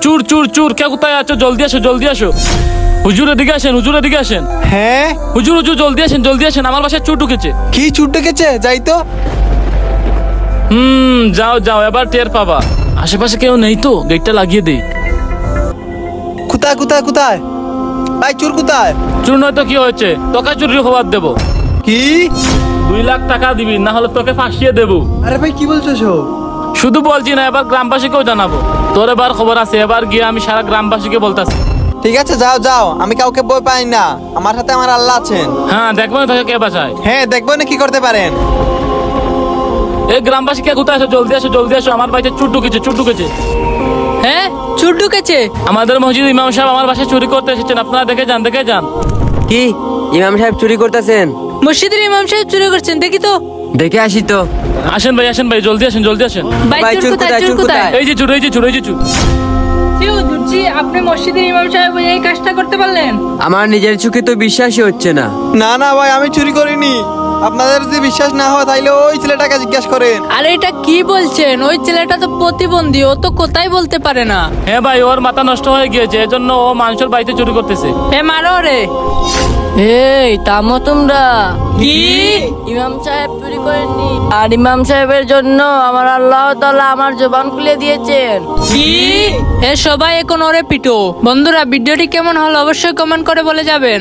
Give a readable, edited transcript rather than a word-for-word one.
চুর চুর চুর, কে কোথায় আছো? জলদি আসো, জলদি আসো। হুজুর এদিকে আসেন, হুজুর এদিকে আসেন। হ্যাঁ হুজুর হুজুর জলদি আসেন, জলদি আসেন, আমার বাসায় চোর ঢুকেছে। কি চুট ডেকেছে? যাই তো। যাও যাও, এবার টের পাবা। আশেপাশে কেউ নেই তো, গেটটা লাগিয়ে দেই। কোথায় কোথায় কোথায়? ভাই চোর কোথায়? চুর নয়তো কি হয়েছে, তোকে চুরির খবর দেবো। কি? 2 লাখ টাকা দিবি, না হলে তোকে ফাঁসিয়ে দেবো। আরে ভাই কি বলছো সব? শুধু বলছি না, এবার গ্রামবাসীকেও জানাবো। তোর এবার খবর আছে, এবার গিয়ে আমি সারা গ্রামবাসীকে বলতাছি। ঠিক আছে যাও যাও, আমি কাউকে বই পাই না, আমার হাতে আমার আল্লাহ আছেন। হ্যাঁ, দেখবো না তোকে কে বাঁচায়। হ্যাঁ দেখবো না কি করতে পারেন। এই গ্রামবাসী কে কোথায় আছো? জলদি আসো, জলদি আসো, আমার বাড়িতে চোর ঢুকেছে, চোর ঢুকেছে। হ্যাঁ, চোর ঢুকেছে। আমাদের মসজিদ ইমাম সাহেব আমার বাসায় চুরি করতে এসেছেন, আপনারা দেখে যান, দেখে যান। কি ইমাম সাহেব চুরি করতেছেন? মসজিদের ইমাম সাহেব চুরি করছেন, দেখি তো। দেখে আসি তো। আসেন ভাই, জলদি আসেন, জলদি আসেন। ভাই চোর কোথায়, চোর কোথায়? এই যে চুর, এই যে চুর, এই যে চুর। জি হুজুর, জি আপনি মসজিদের ইমাম সাহেব হয়ে এই কাজটা করতে পারলেন? আমার নিজের চোখে তো বিশ্বাসই হচ্ছে না। না না ভাই, আমি চুরি করিনি। আপনাদের যদি বিশ্বাস না হয় তাইলে ওই ছেলেটাকে জিজ্ঞাসা করেন। আরে এটা কি বলছেন? ওই ছেলেটা তো প্রতিবন্ধী, ও তো কোথায় বলতে পারে না। হ্যাঁ ভাই, ওর মাথা নষ্ট হয়ে গিয়েছে, এজন্য ও মানুষের বাড়িতে চুরি করতেছে। হে মারো রে। এই থামো তোমরা। কি? ইমাম সাহেব চুরি করেননি, আর ইমাম সাহেবের জন্য আমার আল্লাহ তাআলা আমার জবান খুলে দিয়েছেন। কি? এ সবাই এখন ওরে পিটো। বন্ধুরা, ভিডিওটি কেমন হলো অবশ্যই কমেন্ট করে বলে যাবেন।